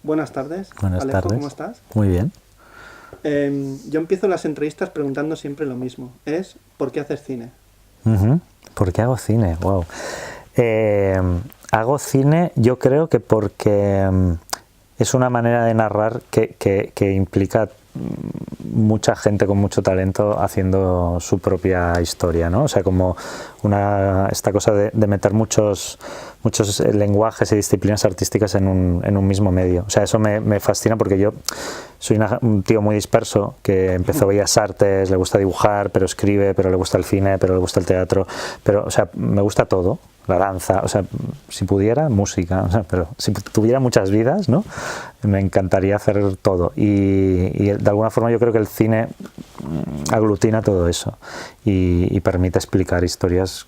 Buenas tardes. Buenas Alejo, tardes. ¿cómo estás? Muy bien. Yo empiezo las entrevistas preguntando siempre lo mismo. Es, ¿por qué haces cine? ¿Por qué hago cine? Wow. Hago cine, yo creo que porque es una manera de narrar que implica mucha gente con mucho talento haciendo su propia historia, ¿no? O sea, como esta cosa de meter muchos lenguajes y disciplinas artísticas en un mismo medio. O sea, eso me fascina porque yo soy un tío muy disperso que empezó Bellas Artes, le gusta dibujar, pero escribe, pero le gusta el cine, pero le gusta el teatro, pero, o sea, me gusta todo. La danza, o sea, si pudiera, música, o sea, pero si tuviera muchas vidas, ¿no? Me encantaría hacer todo y de alguna forma yo creo que el cine aglutina todo eso y permite explicar historias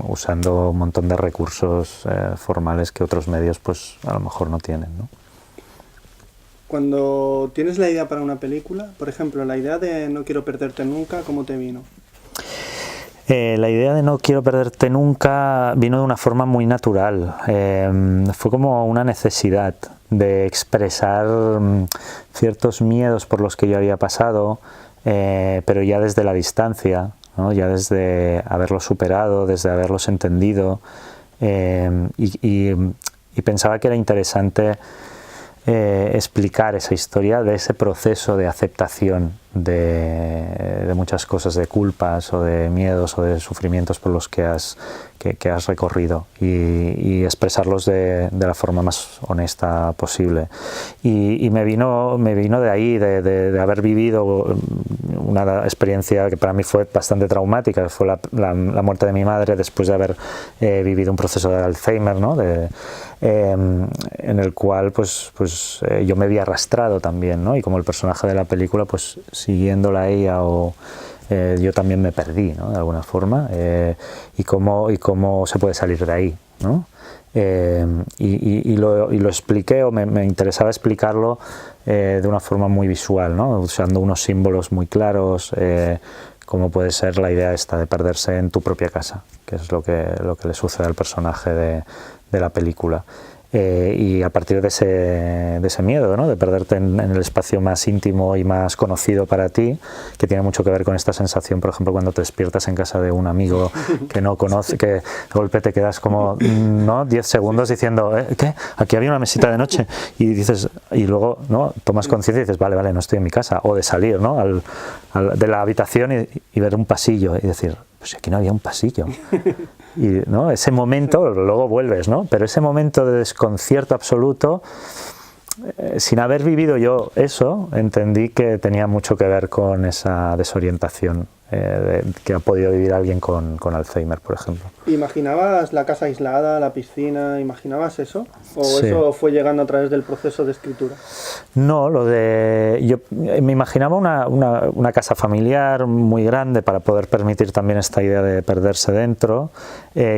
usando un montón de recursos formales que otros medios pues a lo mejor no tienen, ¿no? Cuando tienes la idea para una película, por ejemplo, la idea de No quiero perderte nunca, ¿cómo te vino? La idea de No quiero perderte nunca vino de una forma muy natural. Fue como una necesidad de expresar ciertos miedos por los que yo había pasado, pero ya desde la distancia, ¿no? Ya desde haberlos superado, desde haberlos entendido, y pensaba que era interesante explicar esa historia de ese proceso de aceptación de muchas cosas, de culpas o de miedos o de sufrimientos por los que has recorrido y expresarlos de la forma más honesta posible. Y me vino de ahí, de haber vivido una experiencia que para mí fue bastante traumática, que fue la muerte de mi madre después de haber vivido un proceso de Alzheimer, ¿no? En el cual pues yo me había arrastrado también, ¿no? Y como el personaje de la película, pues siguiéndola a ella yo también me perdí, ¿no? De alguna forma, y cómo se puede salir de ahí, ¿no? Y lo expliqué, o me interesaba explicarlo de una forma muy visual, ¿no? Usando unos símbolos muy claros, como puede ser la idea esta de perderse en tu propia casa, que es lo que le sucede al personaje de la película. Y a partir de ese miedo, ¿no? De perderte en el espacio más íntimo y más conocido para ti, que tiene mucho que ver con esta sensación, por ejemplo, cuando te despiertas en casa de un amigo que no conoce, que de golpe te quedas como, ¿no? 10 segundos diciendo, ¿qué? Aquí había una mesita de noche, y luego, ¿no? Tomas conciencia y dices, vale, no estoy en mi casa, o de salir, ¿no? De la habitación y ver un pasillo y decir, pues aquí no había un pasillo. Y, ¿no? Ese momento, luego vuelves, ¿no? Pero ese momento de desconcierto absoluto, sin haber vivido yo eso, entendí que tenía mucho que ver con esa desorientación que ha podido vivir alguien con Alzheimer, por ejemplo. ¿Imaginabas la casa aislada, la piscina? ¿Imaginabas eso? ¿O Sí. eso fue llegando a través del proceso de escritura? No, yo me imaginaba una casa familiar muy grande para poder permitir también esta idea de perderse dentro,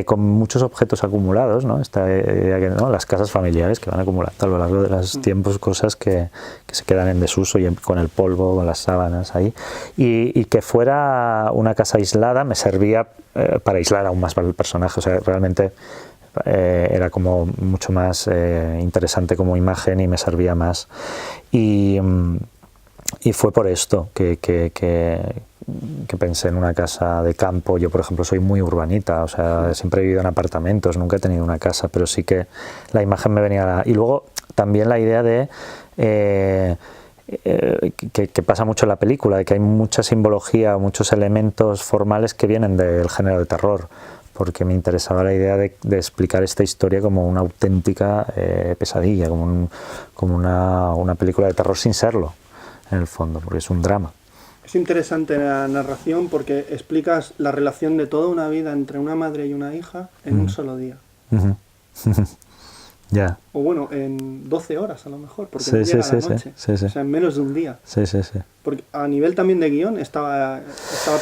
con muchos objetos acumulados, ¿no? Esta idea que, ¿no? Las casas familiares que van acumulando a lo largo de los tiempos cosas que se quedan en desuso, y con el polvo, con las sábanas ahí, y que fuera una casa aislada me servía para aislar aún más el personaje. O sea, realmente era como mucho más interesante como imagen y me servía más. Y fue por esto que pensé en una casa de campo. Yo, por ejemplo, soy muy urbanita, o sea, siempre he vivido en apartamentos, nunca he tenido una casa, pero sí que la imagen me venía. Y luego también la idea de que pasa mucho en la película, de que hay mucha simbología, muchos elementos formales que vienen del género de terror, porque me interesaba la idea de explicar esta historia como una auténtica pesadilla, como una película de terror sin serlo, en el fondo, porque es un drama. Es interesante la narración porque explicas la relación de toda una vida entre una madre y una hija en un solo día. Ya. O bueno, en 12 horas a lo mejor, porque Sí, no llega sí, la sí, noche. sí, sí. O sea, en menos de un día. Sí. Porque a nivel también de guión estaba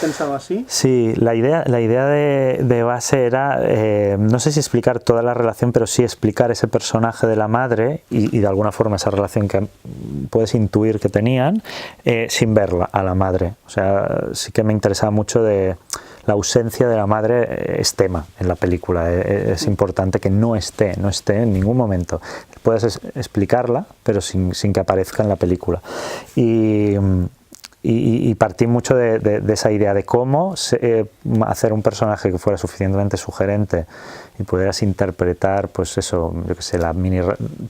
pensado así. Sí, la idea de base era, no sé si explicar toda la relación, pero sí explicar ese personaje de la madre y de alguna forma esa relación que puedes intuir que tenían, sin verla a la madre. O sea, sí que me interesaba mucho de la ausencia de la madre es tema en la película. Es importante que no esté en ningún momento. Puedes explicarla, pero sin que aparezca en la película. Y partí mucho de esa idea de cómo hacer un personaje que fuera suficientemente sugerente y pudieras interpretar, pues eso, yo qué sé, las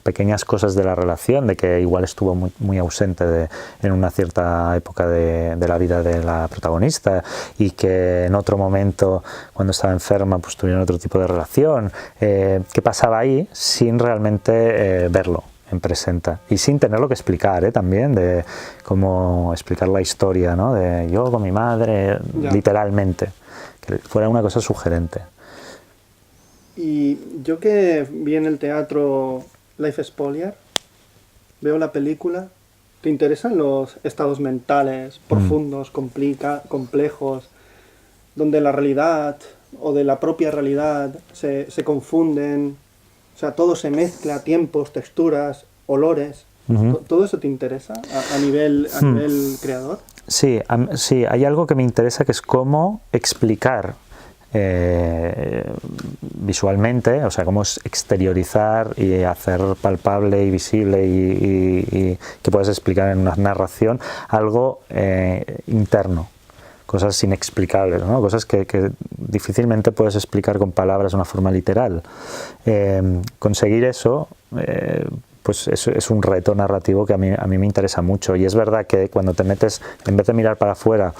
pequeñas cosas de la relación, de que igual estuvo muy ausente en una cierta época de la vida de la protagonista, y que en otro momento, cuando estaba enferma, pues tuvieron otro tipo de relación. ¿Qué pasaba ahí sin realmente verlo en presenta? Y sin tenerlo que explicar, también, de cómo explicar la historia, ¿no? De yo con mi madre, literalmente, que fuera una cosa sugerente. Y yo que vi en el teatro Life Spoliar, veo la película, ¿te interesan los estados mentales profundos, complejos, donde la realidad o de la propia realidad se confunden? O sea, todo se mezcla, tiempos, texturas, olores. ¿Todo eso te interesa a nivel creador? Sí, sí, hay algo que me interesa, que es cómo explicar visualmente, o sea, cómo exteriorizar y hacer palpable y visible y que puedas explicar en una narración algo interno. Cosas inexplicables, ¿no? Cosas que difícilmente puedes explicar con palabras de una forma literal. Conseguir eso, pues es un reto narrativo que a mí me interesa mucho. Y es verdad que cuando te metes, en vez de mirar para afuera,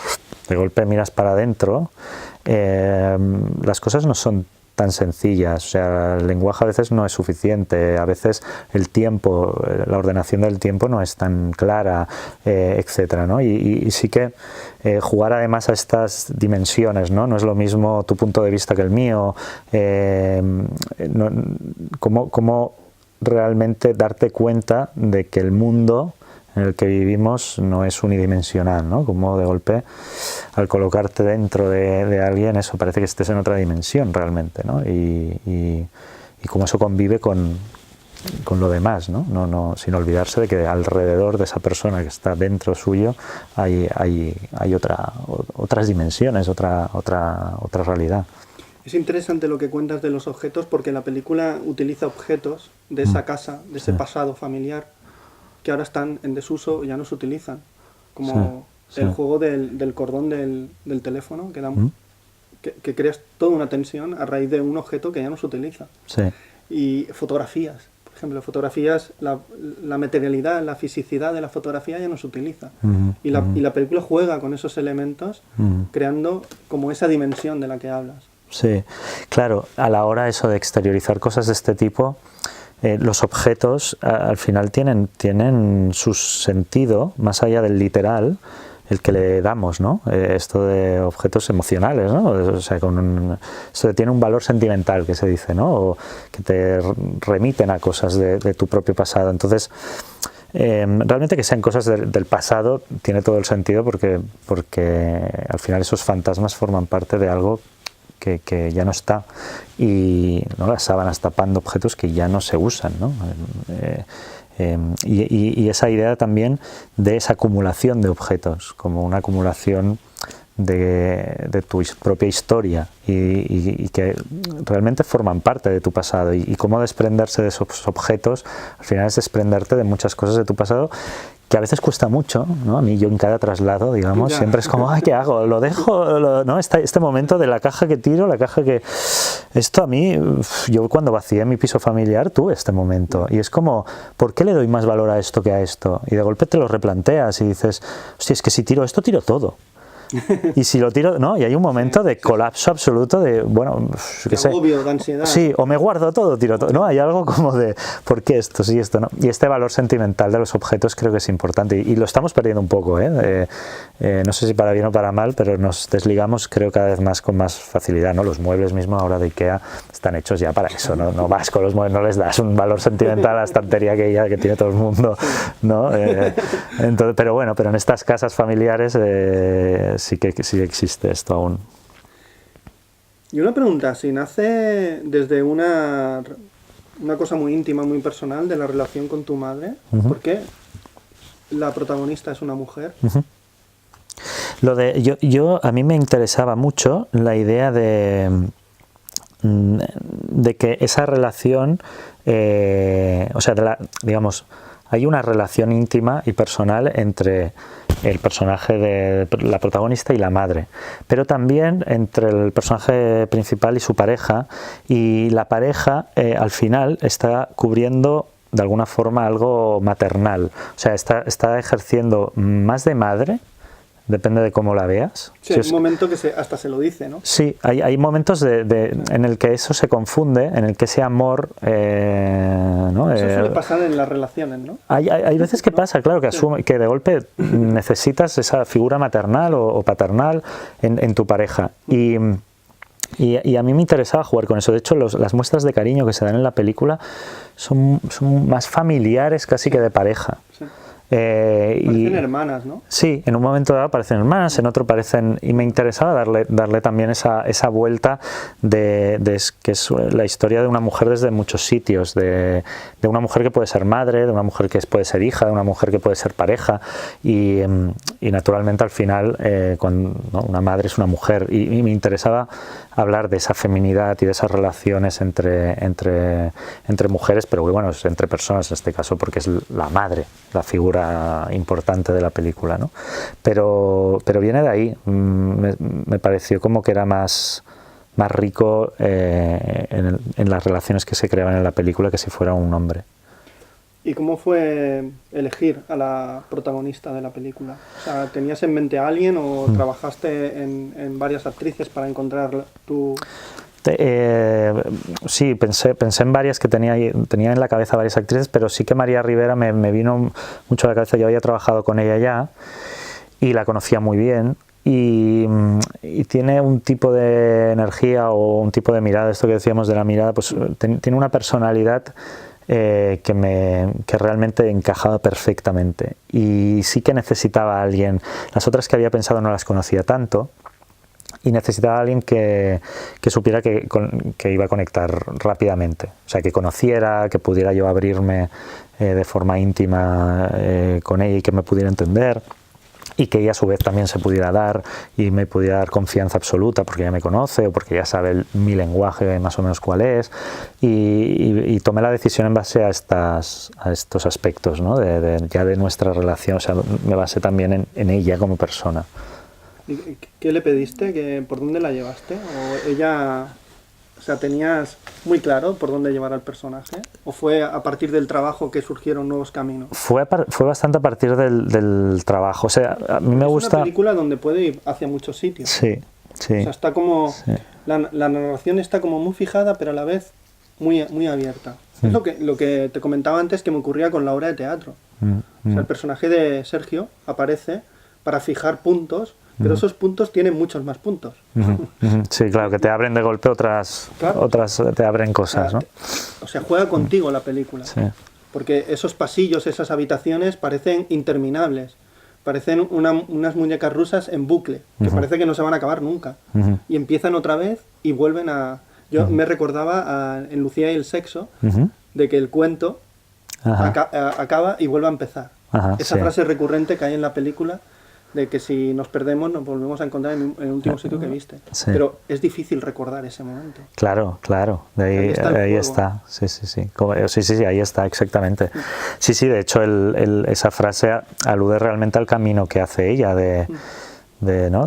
de golpe miras para adentro, las cosas no son tan sencillas. O sea, el lenguaje a veces no es suficiente, a veces el tiempo, la ordenación del tiempo no es tan clara, etcétera, ¿no? Y sí que jugar además a estas dimensiones, ¿no? No es lo mismo tu punto de vista que el mío, cómo realmente darte cuenta de que el mundo en el que vivimos no es unidimensional, ¿no? Como de golpe, al colocarte dentro de alguien, eso parece que estés en otra dimensión realmente, ¿no? Y cómo eso convive con lo demás, ¿no? No, sin olvidarse de que alrededor de esa persona que está dentro suyo hay otras dimensiones, otra realidad. Es interesante lo que cuentas de los objetos, porque la película utiliza objetos de esa casa, de ese pasado familiar, que ahora están en desuso y ya no se utilizan, como el juego del cordón del teléfono, que creas toda una tensión a raíz de un objeto que ya no se utiliza. Y fotografías, por ejemplo, fotografías, la materialidad, la fisicidad de la fotografía ya no se utiliza. Y la película juega con esos elementos, creando como esa dimensión de la que hablas. Sí, claro, a la hora eso de exteriorizar cosas de este tipo, los objetos al final tienen su sentido más allá del literal, el que le damos, ¿no? Esto de objetos emocionales, ¿no? O sea, esto tiene un valor sentimental, que se dice, ¿no? O que te remiten a cosas de tu propio pasado. Entonces, realmente que sean cosas del pasado tiene todo el sentido, porque al final esos fantasmas forman parte de algo que ya no está, y ¿no? Las sábanas tapando objetos que ya no se usan, ¿no? Y esa idea también de esa acumulación de objetos, como una acumulación de tu propia historia, y que realmente forman parte de tu pasado, y cómo desprenderse de esos objetos al final es desprenderte de muchas cosas de tu pasado, que a veces cuesta mucho, ¿no? A mí, yo en cada traslado, digamos, siempre es como, ay, ¿qué hago? ¿Lo dejo? ¿No? Este momento de la caja que tiro, la caja que... Esto a mí, yo cuando vacié mi piso familiar tuve este momento, y es como, ¿por qué le doy más valor a esto que a esto? Y de golpe te lo replanteas y dices, hostia, es que si tiro esto, tiro todo. Y si lo tiro, ¿no? Y hay un momento de colapso absoluto, de, bueno, qué sé. Agobio, de ansiedad. Sí, o me guardo todo, tiro todo, ¿no? Hay algo como de, ¿por qué esto? Sí, esto, ¿no? Y este valor sentimental de los objetos creo que es importante, y lo estamos perdiendo un poco, no sé si para bien o para mal, pero nos desligamos, creo, cada vez más, con más facilidad, ¿no? Los muebles mismos ahora de IKEA están hechos ya para eso, ¿no? No vas con los muebles, no les das un valor sentimental a la estantería que tiene todo el mundo, ¿no? Entonces, pero bueno, pero en estas casas familiares sí que existe esto aún. Y una pregunta, si nace desde una cosa muy íntima, muy personal, de la relación con tu madre, ¿por qué la protagonista es una mujer? A mí me interesaba mucho la idea de que esa relación, o sea, digamos, hay una relación íntima y personal entre el personaje de la protagonista y la madre, pero también entre el personaje principal y su pareja, y la pareja al final está cubriendo de alguna forma algo maternal, o sea, está ejerciendo más de madre. Depende de cómo la veas. Sí, hay un momento que hasta se lo dice, ¿no? Sí, hay momentos en el que eso se confunde, en el que ese amor... ¿no? Eso suele pasar en las relaciones, ¿no? Hay veces que pasa, claro, que de golpe necesitas esa figura maternal o paternal en tu pareja. Y a mí me interesaba jugar con eso. De hecho, las muestras de cariño que se dan en la película son más familiares casi que de pareja. Sí. Parecen hermanas, ¿no? Sí, en un momento dado parecen hermanas, en otro parecen... Y me interesaba darle también esa vuelta que es la historia de una mujer desde muchos sitios, de una mujer que puede ser madre, de una mujer que puede ser hija, de una mujer que puede ser pareja, y naturalmente al final ¿no? Una madre es una mujer, y me interesaba hablar de esa feminidad y de esas relaciones entre mujeres, pero bueno, es entre personas en este caso, porque es la madre, la figura importante de la película, ¿no? Pero viene de ahí. Me pareció como que era más rico en las relaciones que se creaban en la película que si fuera un hombre. ¿Y cómo fue elegir a la protagonista de la película? O sea, ¿tenías en mente a alguien o trabajaste en varias actrices para encontrar tu...? Sí, pensé en varias que tenía en la cabeza varias actrices, pero sí que María Rivera me vino mucho a la cabeza. Yo había trabajado con ella ya y la conocía muy bien, y tiene un tipo de energía o un tipo de mirada, esto que decíamos de la mirada, pues tiene una personalidad que realmente encajaba perfectamente, y sí que necesitaba a alguien. Las otras que había pensado no las conocía tanto, y necesitaba a alguien que supiera que iba a conectar rápidamente, o sea, que conociera, que pudiera yo abrirme de forma íntima con ella y que me pudiera entender, y que ella a su vez también se pudiera dar y me pudiera dar confianza absoluta porque ella me conoce o porque ya sabe mi lenguaje más o menos cuál es, y tomé la decisión en base a estos aspectos, ¿no? Ya de nuestra relación, o sea, me basé también en ella como persona. ¿Qué le pediste? ¿Por dónde la llevaste? ¿O ella, o sea, tenías muy claro por dónde llevar al personaje? ¿O fue a partir del trabajo que surgieron nuevos caminos? Fue bastante a partir del trabajo. O sea, a mí me gusta... Es una película donde puede ir hacia muchos sitios. Sí, sí. O sea, está como... Sí. La narración está como muy fijada, pero a la vez muy abierta. Es lo que te comentaba antes que me ocurría con la obra de teatro. O sea, el personaje de Sergio aparece para fijar puntos, pero esos puntos tienen muchos más puntos. Sí, claro, que te abren de golpe otras te abren cosas, ¿no? O sea, juega contigo la película. Sí. Porque esos pasillos, esas habitaciones parecen interminables. Parecen unas muñecas rusas en bucle, que parece que no se van a acabar nunca. Y empiezan otra vez y vuelven a... Yo me recordaba en Lucía y el sexo, de que el cuento acaba y vuelve a empezar. Esa frase recurrente que hay en la película, de que si nos perdemos nos volvemos a encontrar en el último sitio que viste. Sí. Pero es difícil recordar ese momento. Claro. Ahí está. Sí, ahí está, exactamente. Sí, de hecho esa frase alude realmente al camino que hace ella ¿no?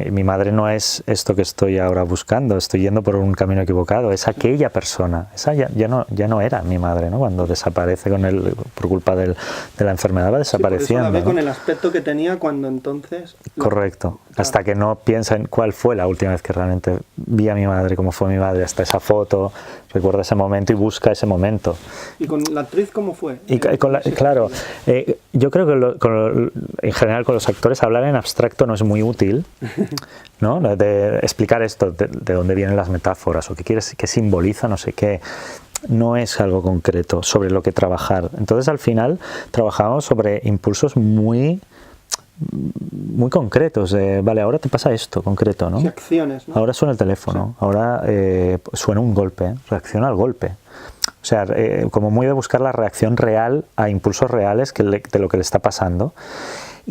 Mi madre no es esto que estoy ahora buscando, estoy yendo por un camino equivocado, es aquella persona, esa ya no era mi madre, ¿no? Cuando desaparece por culpa de la enfermedad, va desapareciendo. Sí, por eso la ve, ¿no? Con el aspecto que tenía cuando entonces... Correcto, claro. Hasta que no piensa en cuál fue la última vez que realmente vi a mi madre, cómo fue mi madre, hasta esa foto, recuerda ese momento y busca ese momento. ¿Y con la actriz cómo fue? Claro, yo creo que en general con los actores hablar en abstracto no es muy útil, ¿no? De explicar esto, de dónde vienen las metáforas o qué simboliza, no sé qué. No es algo concreto sobre lo que trabajar. Entonces al final trabajamos sobre impulsos muy concretos, vale, ahora te pasa esto concreto, ¿no? Sí, acciones, ¿no? Ahora suena el teléfono, sí. Ahora suena un golpe, reacciona al golpe. O sea, como muy de buscar la reacción real a impulsos reales de lo que le está pasando.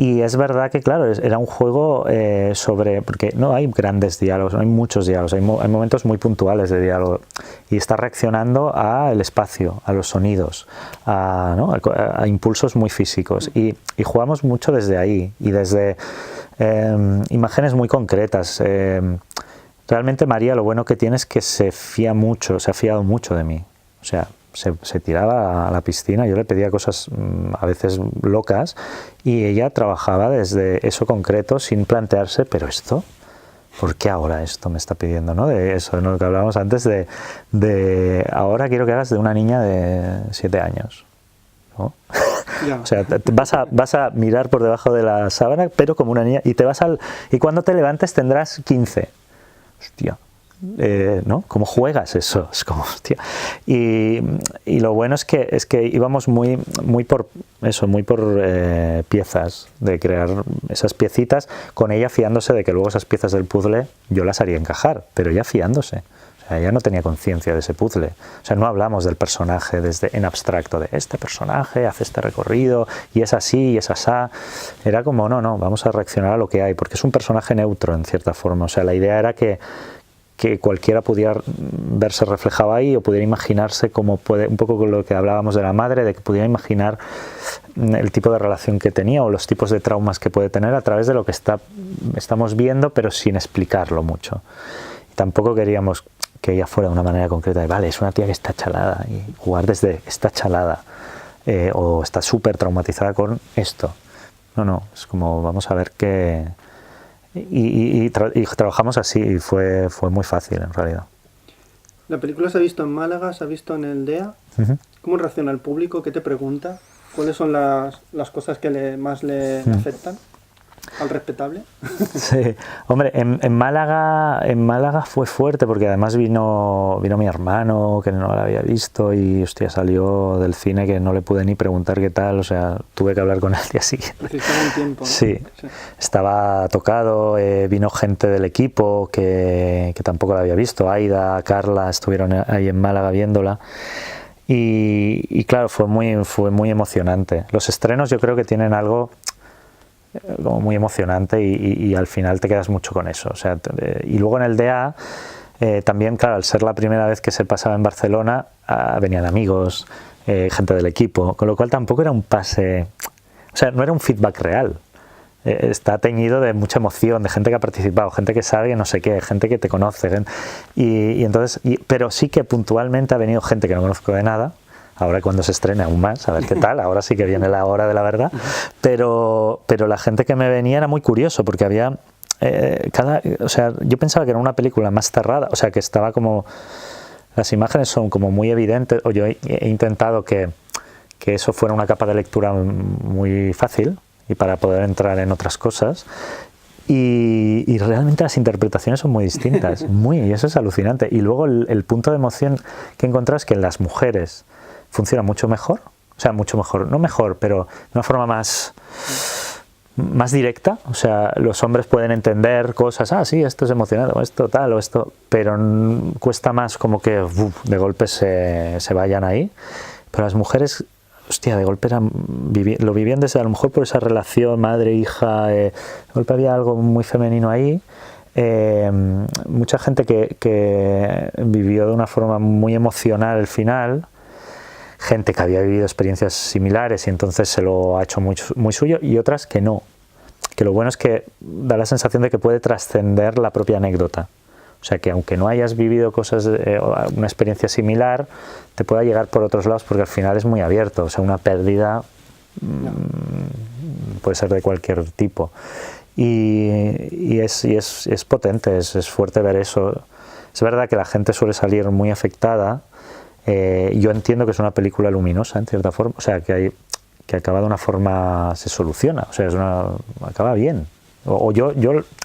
Y es verdad que, claro, era un juego sobre... Porque no hay grandes diálogos, no hay muchos diálogos, hay momentos muy puntuales de diálogo. Y está reaccionando al espacio, a los sonidos, ¿no? a impulsos muy físicos. Y jugamos mucho desde ahí y desde imágenes muy concretas. Realmente María lo bueno que tiene es que se fía mucho, se ha fiado mucho de mí. O sea, se tiraba a la piscina, yo le pedía cosas a veces locas y ella trabajaba desde eso concreto sin plantearse, pero esto, ¿por qué ahora esto me está pidiendo? ¿No? De eso, ¿no? Que hablábamos antes de ahora quiero que hagas de una niña de 7 años. ¿No? Ya. O sea, vas a mirar por debajo de la sábana, pero como una niña, y y cuando te levantes tendrás 15. Hostia. ¿No? ¿Cómo juegas eso? Es como, hostia. Y lo bueno es que íbamos muy por eso, muy por piezas, de crear esas piecitas, con ella fiándose de que luego esas piezas del puzzle yo las haría encajar, pero ella fiándose. O sea, ella no tenía conciencia de ese puzzle. O sea, no hablamos del personaje en abstracto, de este personaje hace este recorrido y es así y es asá. Era como, no, vamos a reaccionar a lo que hay, porque es un personaje neutro en cierta forma. O sea, la idea era que cualquiera pudiera verse reflejado ahí o pudiera imaginarse cómo puede, un poco con lo que hablábamos de la madre, de que pudiera imaginar el tipo de relación que tenía o los tipos de traumas que puede tener a través de lo que estamos viendo, pero sin explicarlo mucho. Y tampoco queríamos que ella fuera de una manera concreta de, vale, es una tía que está chalada, y jugar desde está chalada o está súper traumatizada con esto. No, es como vamos a ver qué... Y trabajamos así y fue muy fácil en realidad. La película se ha visto en Málaga, se ha visto en el DEA. ¿Cómo reacciona el público? ¿Qué te pregunta? ¿Cuáles son las cosas que más le afectan al respetable? Sí, hombre, en Málaga fue fuerte porque además vino mi hermano que no la había visto y hostia, salió del cine que no le pude ni preguntar qué tal, o sea, tuve que hablar con él el día siguiente. Necesitaba un tiempo, ¿no? Sí, estaba tocado, vino gente del equipo que tampoco la había visto, Aida, Carla, estuvieron ahí en Málaga viéndola. Y claro, fue muy emocionante. Los estrenos yo creo que tienen algo como muy emocionante y al final te quedas mucho con eso. O sea, y luego en el DEA también, claro, al ser la primera vez que se pasaba en Barcelona, venían amigos, gente del equipo, con lo cual tampoco era un pase, o sea, no era un feedback real. Está teñido de mucha emoción, de gente que ha participado, gente que sabe no sé qué, gente que te conoce. Pero sí que puntualmente ha venido gente que no conozco de nada. Ahora cuando se estrene aún más, a ver qué tal, ahora sí que viene la hora de la verdad, pero la gente que me venía era muy curioso porque había o sea, yo pensaba que era una película más cerrada, o sea, que estaba como, las imágenes son como muy evidentes, o yo he intentado que eso fuera una capa de lectura muy fácil y para poder entrar en otras cosas. Y realmente las interpretaciones son muy distintas, y eso es alucinante. Y luego el punto de emoción que he encontrado es que en las mujeres funciona mucho mejor, o sea, mucho mejor, no mejor, pero de una forma más directa. O sea, los hombres pueden entender cosas, sí, esto es emocionante, o esto tal, o esto, pero cuesta más como que de golpe se vayan ahí. Pero las mujeres, hostia, de golpe lo vivían desde, a lo mejor por esa relación madre-hija, de golpe había algo muy femenino ahí. Mucha gente que vivió de una forma muy emocional el final, gente que había vivido experiencias similares y entonces se lo ha hecho muy, muy suyo, y otras que no, que lo bueno es que da la sensación de que puede trascender la propia anécdota. O sea, que aunque no hayas vivido cosas, una experiencia similar, te pueda llegar por otros lados, porque al final es muy abierto. O sea, una pérdida puede ser de cualquier tipo. Y es potente, es fuerte ver eso. Es verdad que la gente suele salir muy afectada. Yo entiendo que es una película luminosa, en cierta forma. O sea, que acaba de una forma, se soluciona. O sea, acaba bien. O yo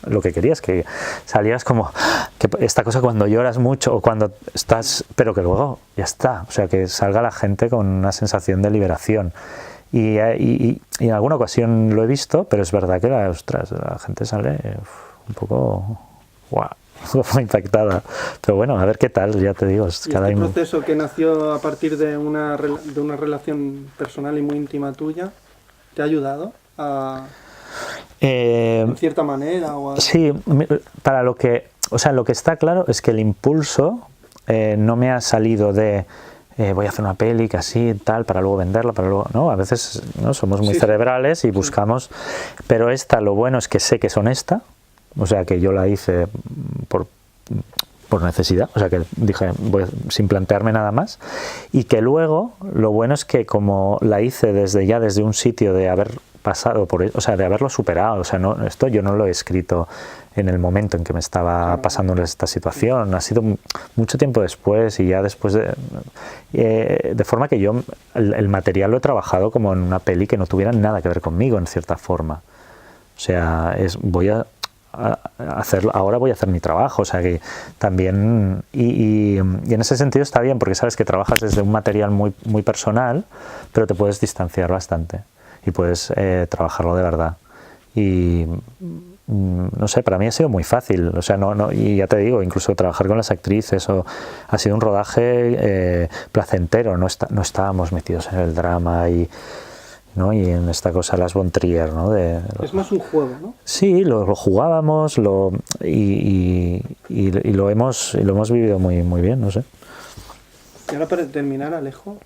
lo que quería es que salieras como que esta cosa cuando lloras mucho o cuando estás, pero que luego ya está, o sea, que salga la gente con una sensación de liberación. Y en alguna ocasión lo he visto, pero es verdad que la gente sale un poco muy impactada, pero bueno, a ver qué tal, ya te digo. ¿Y este proceso que nació a partir de una relación personal y muy íntima tuya te ha ayudado a en cierta manera. O algo. Sí, para lo que, o sea, lo que está claro es que el impulso no me ha salido de voy a hacer una peli que así, tal, para luego venderla, para luego, ¿no? A veces, ¿no? Somos muy cerebrales y buscamos, pero esta, lo bueno es que sé que es honesta, o sea, que yo la hice por necesidad, o sea, que dije, sin plantearme nada más, y que luego, lo bueno es que como la hice desde un sitio de haber pasado por, o sea, de haberlo superado, o sea, no, esto yo no lo he escrito en el momento en que me estaba pasando esta situación, ha sido mucho tiempo después y ya después de forma que yo el material lo he trabajado como en una peli que no tuviera nada que ver conmigo en cierta forma, o sea, ahora voy a hacer mi trabajo, o sea que también y en ese sentido está bien porque sabes que trabajas desde un material muy personal, pero te puedes distanciar bastante y puedes trabajarlo de verdad y no sé, para mí ha sido muy fácil, o sea, y ya te digo, incluso trabajar con las actrices ha sido un rodaje placentero, no estábamos metidos en el drama ¿no? Y en esta cosa Lars von Trier, ¿no? Es más un juego, ¿no? Sí, lo jugábamos y lo hemos vivido muy bien, no sé. Y ahora para terminar, Alejo,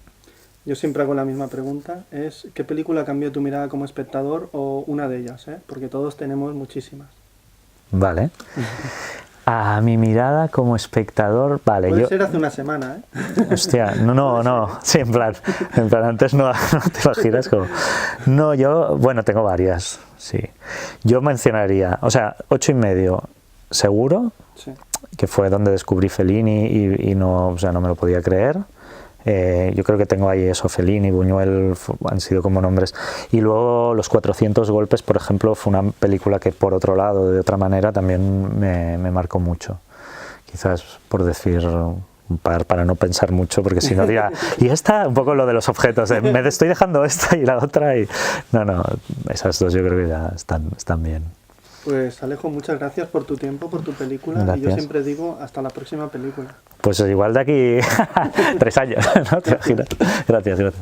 yo siempre hago la misma pregunta, es ¿qué película cambió tu mirada como espectador o una de ellas? Porque todos tenemos muchísimas. Vale. A mi mirada como espectador, vale. Puede ser hace una semana, ¿eh? Hostia, no. Sí, en plan antes no te imaginas como... No, bueno, tengo varias, sí. Yo mencionaría, o sea, 8,5 seguro, sí, que fue donde descubrí Fellini y no, o sea, no me lo podía creer. Yo creo que tengo ahí eso, Fellini, Buñuel, han sido como nombres. Y luego Los 400 golpes, por ejemplo, fue una película que por otro lado, de otra manera, también me marcó mucho. Quizás por decir un par, para no pensar mucho, porque si no diría... Y esta, un poco lo de los objetos, me estoy dejando esta y la otra. Y no, esas dos yo creo que ya están bien. Pues Alejo, muchas gracias por tu tiempo, por tu película. Gracias. Y yo siempre digo, hasta la próxima película. Pues igual de aquí 3 años, ¿no? ¿Te imaginas? Gracias.